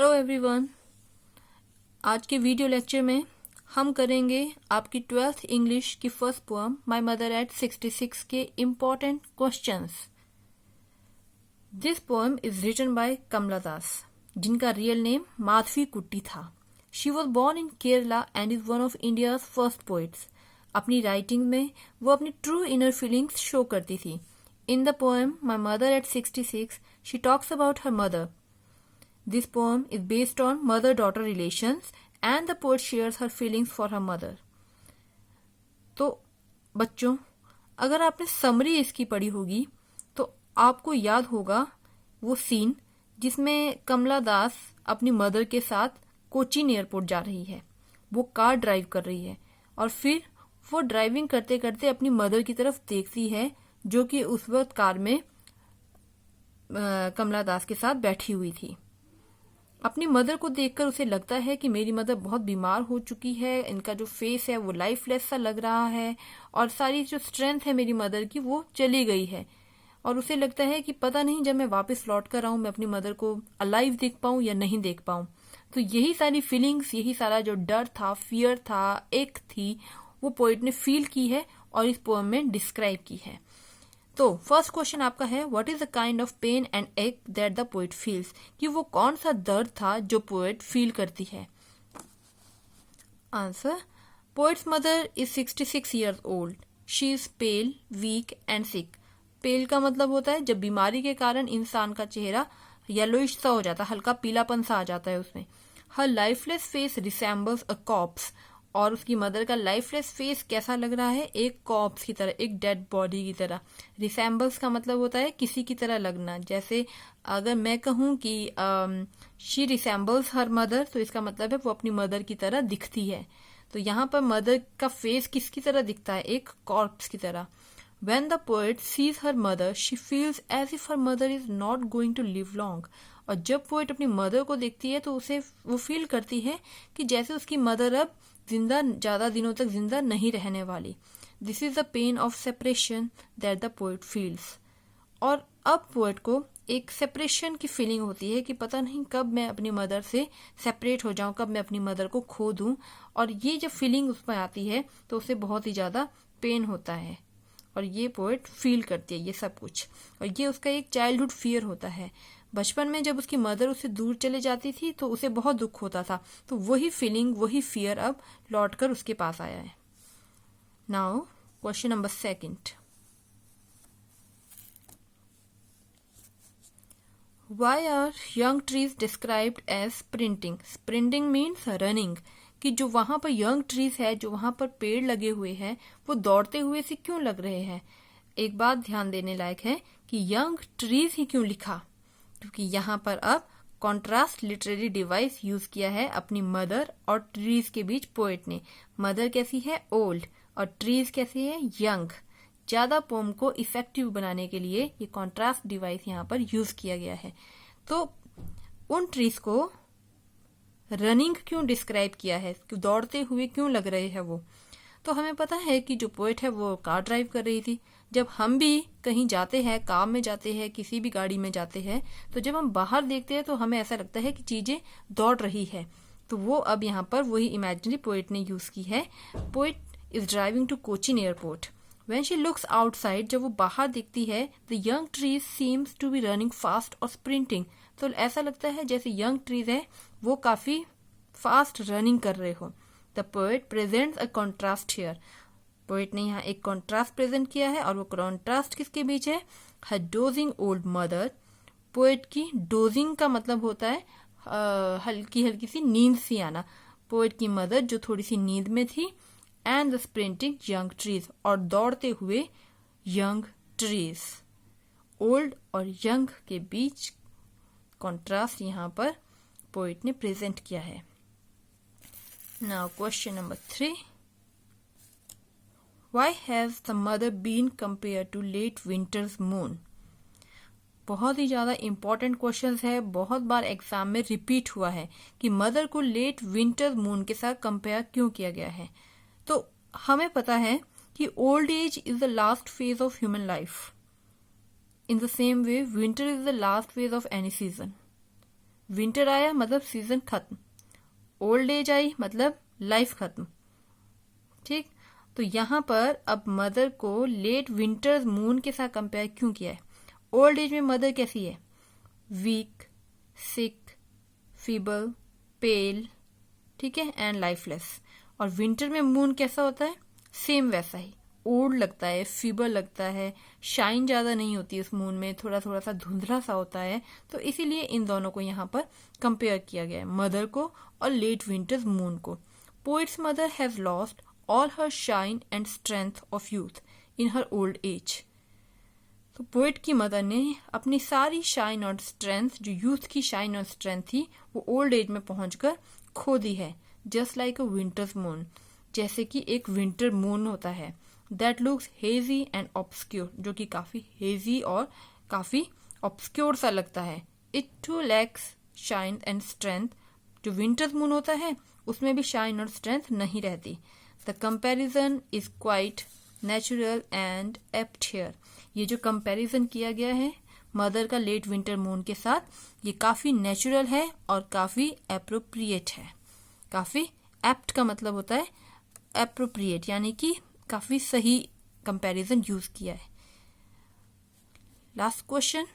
Hello everyone. आज के video lecture में हम करेंगे आपकी 12th इंग्लिश की first poem my mother at 66 के important questions. This poem is written by Kamala Das, जिनका रियल नेम माधवी कुट्टी था। She was born in Kerala and is one of India's first poets. अपनी राइटिंग में वो अपनी ट्रू इनर फीलिंग्स शो करती थी। In the poem my mother at 66 she talks about her mother. This poem is based on mother-daughter relations and the poet shares her feelings for her mother. तो बच्चों, अगर आपने summary इसकी पढ़ी होगी तो आपको याद होगा वो सीन जिसमें कमला दास अपनी मदर के साथ कोचीन एयरपोर्ट जा रही है। वो कार ड्राइव कर रही है और फिर वो ड्राइविंग करते करते अपनी मदर की तरफ देखती है, जो कि उस वक्त कार में कमला दास के साथ बैठी हुई थी। अपनी मदर को देखकर उसे लगता है कि मेरी मदर बहुत बीमार हो चुकी है, इनका जो फेस है वो लाइफलेस सा लग रहा है और सारी जो स्ट्रेंथ है मेरी मदर की वो चली गई है। और उसे लगता है कि पता नहीं जब मैं वापस लौट कर आऊं मैं अपनी मदर को अलाइव देख पाऊं या नहीं देख पाऊं। तो यही सारी फीलिंग्स, यही सारा जो डर था, फियर था, एक थी, वो पोइट ने फील की है और इस पोएम में डिस्क्राइब की है। तो फर्स्ट क्वेश्चन आपका है, what is the kind of pain and ache that the poet feels, कि वो कौन सा दर्द था जो पोएट फील करती है। Answer, poet's mother is 66 years old. She is pale, weak and sick. Pale का मतलब होता है जब बीमारी के कारण इंसान का चेहरा येलोइश सा हो जाता है, हल्का पीलापन सा आ जाता है उसमें। Her lifeless face resembles a corpse. और उसकी मदर का लाइफलेस फेस कैसा लग रहा है? एक कॉप्स की तरह, एक डेड बॉडी की तरह। रिसेम्बल्स का मतलब होता है किसी की तरह लगना। जैसे अगर मैं कहूँ कि शी रिसेम्बल्स हर मदर, तो इसका मतलब है वो अपनी मदर की तरह दिखती है। तो यहाँ पर मदर का फेस किसकी तरह दिखता है? एक कॉर्प्स की तरह। When the poet sees her mother, she feels as if her mother is not going to live long. और जब पोएट अपनी मदर को देखती है तो उसे वो फील करती है कि जैसे उसकी मदर अब ज्यादा दिनों तक जिंदा नहीं रहने वाली। This is the pain of separation that the poet feels. और अब पोएट को एक सेपरेशन की फीलिंग होती है कि पता नहीं कब मैं अपनी मदर से सेपरेट हो जाऊं, कब मैं अपनी मदर को खो दूं। और ये जब फीलिंग उसमें आती है तो उसे बहुत ही ज्यादा पेन होता है और ये पोएट फील करती है ये सब कुछ। और ये उसका एक चाइल्डहुड फियर होता है। बचपन में जब उसकी मदर उससे दूर चले जाती थी तो उसे बहुत दुख होता था, तो वही फीलिंग, वही फियर अब लौटकर उसके पास आया है। Now question number second, why are young trees described as sprinting. Sprinting means running, कि जो वहां पर यंग ट्रीज है, जो वहां पर पेड़ लगे हुए हैं, वो दौड़ते हुए से क्यों लग रहे हैं? एक बात ध्यान देने लायक है कि यंग ट्रीज ही क्यों लिखा, क्योंकि यहाँ पर अब कॉन्ट्रास्ट लिटरेरी डिवाइस यूज किया है अपनी मदर और ट्रीज के बीच पोएट ने। मदर कैसी है? ओल्ड, और ट्रीज कैसी है? यंग। ज्यादा पोम को इफेक्टिव बनाने के लिए ये कॉन्ट्रास्ट डिवाइस यहाँ पर यूज किया गया है। तो उन ट्रीज को रनिंग क्यों डिस्क्राइब किया है, दौड़ते हुए क्यों लग रहे हैं वो? तो हमें पता है कि जो पोएट है वो कार ड्राइव कर रही थी। जब हम भी कहीं जाते हैं, काम में जाते हैं, किसी भी गाड़ी में जाते हैं, तो जब हम बाहर देखते हैं तो हमें ऐसा लगता है कि चीजें दौड़ रही है। तो वो अब यहाँ पर वही इमेजिनरी पोएट ने यूज की है। Poet is driving to Cochin airport. When she looks outside, जब वो बाहर देखती है, the young trees seems to be running fast or sprinting. तो ऐसा लगता है जैसे यंग ट्रीज है वो काफी फास्ट रनिंग कर रहे हो। The poet presents a contrast here. Poet ने यहाँ एक कॉन्ट्रास्ट प्रेजेंट किया है और वो कॉन्ट्रास्ट किसके बीच है? हर डोजिंग ओल्ड मदर. पोएट की डोजिंग का मतलब होता है हल्की हल्की सी नींद सी आना। पोएट की मदर जो थोड़ी सी नींद में थी, and the sprinting young trees, और दौड़ते हुए यंग ट्रीज। ओल्ड और यंग के बीच कॉन्ट्रास्ट यहाँ पर पोएट ने प्रेजेंट किया है। Now question number 3, why has the mother been compare to late winter's moon. बहुत ही ज्यादा इंपॉर्टेंट क्वेश्चन है, बहुत बार एग्जाम में रिपीट हुआ है कि मदर को लेट विंटर मून के साथ कंपेयर क्यों किया गया है। तो हमें पता है कि old age is the last phase of human life. In the same way winter is the last phase of any season. Winter आया मतलब सीजन खत्म, ओल्ड एज आई मतलब लाइफ खत्म। ठीक, तो यहाँ पर अब मदर को लेट विंटर मून के साथ कंपेयर क्यों किया है? ओल्ड एज में मदर कैसी है? वीक, सिक, फीबल, पेल, ठीक है, एंड लाइफलेस। और विंटर में मून कैसा होता है? सेम वैसा ही, ओल्ड लगता है, फीबर लगता है, शाइन ज्यादा नहीं होती उस मून में, थोड़ा थोड़ा सा धुंधला सा होता है। तो इसीलिए इन दोनों को यहाँ पर कंपेयर किया गया है, मदर को और लेट विंटर्स मून को। Poets mother has lost all her shine and strength of youth in her old age. तो पोइट की मदर ने अपनी सारी शाइन और स्ट्रेंथ, जो यूथ की शाइन और स्ट्रेंथ थी, वो ओल्ड एज में पहुंचकर खो दी है। जस्ट लाइक अ विंटर्स मून, जैसे कि एक विंटर मून होता है, that looks hazy and obscure, जो कि काफी हेजी और काफी ऑब्सक्योर सा लगता है। It too lacks shine and strength. जो विंटर्स मून होता है उसमें भी शाइन और स्ट्रेंथ नहीं रहती। The comparison is quite natural and apt here. ये जो कंपैरिजन किया गया है मदर का लेट विंटर मून के साथ, ये काफी नेचुरल है और काफी एप्रोप्रिएट है। काफी एप्ट का मतलब होता है एप्रोप्रिएट, यानी कि काफी सही कंपैरिजन यूज किया है। Last question,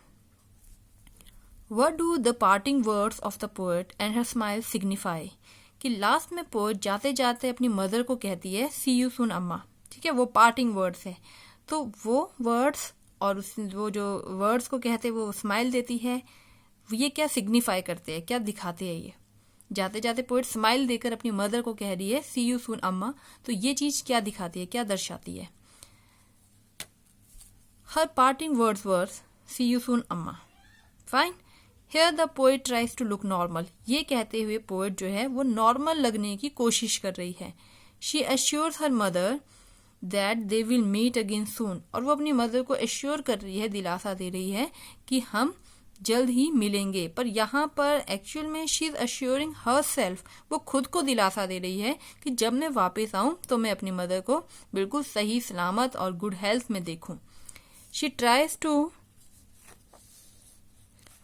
what do the parting words of the poet and her smile signify? कि लास्ट में पोएट जाते जाते अपनी मदर को कहती है सी यू सून अम्मा, ठीक है, वो पार्टिंग वर्ड्स है। तो वो वर्ड्स और वो जो वर्ड्स को कहते हैं वो स्माइल देती है, ये क्या सिग्निफाई करते हैं, क्या दिखाते हैं? ये जाते जाते पोएट स्माइल देकर अपनी मदर को कह रही है सी यू सून अम्मा, तो ये चीज क्या दिखाती है, क्या दर्शाती है? Her parting words were see you soon Amma. Fine, here the poet tries to look normal. ये कहते हुए पोएट जो है वो नॉर्मल लगने की कोशिश कर रही है। She assures her mother that they will meet again soon. और वो अपनी मदर को एश्योर कर रही है, दिलासा दे रही है कि हम जल्द ही मिलेंगे। पर यहाँ पर एक्चुअल में she is assuring her self, वो खुद को दिलासा दे रही है कि जब मैं वापस आऊं तो मैं अपनी मदर को बिल्कुल सही सलामत और गुड हेल्थ में देखूं। She tries to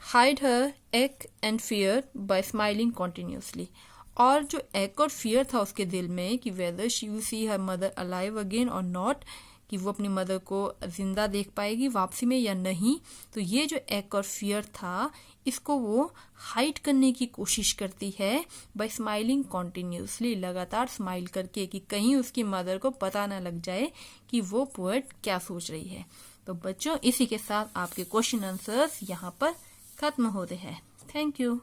hide her ache and fear by smiling continuously. और जो एक और फियर था उसके दिल में कि whether she will see her mother alive again और नॉट, कि वो अपनी मदर को जिंदा देख पाएगी वापसी में या नहीं, तो ये जो एक और फियर था इसको वो हाइड करने की कोशिश करती है बाय स्माइलिंग कॉन्टिन्यूसली, लगातार स्माइल करके, कि कहीं उसकी मदर को पता ना लग जाए कि वो पोएट क्या सोच रही है। तो बच्चों, इसी के साथ आपके क्वेश्चन आंसर्स यहाँ पर खत्म होते हैं। Thank you.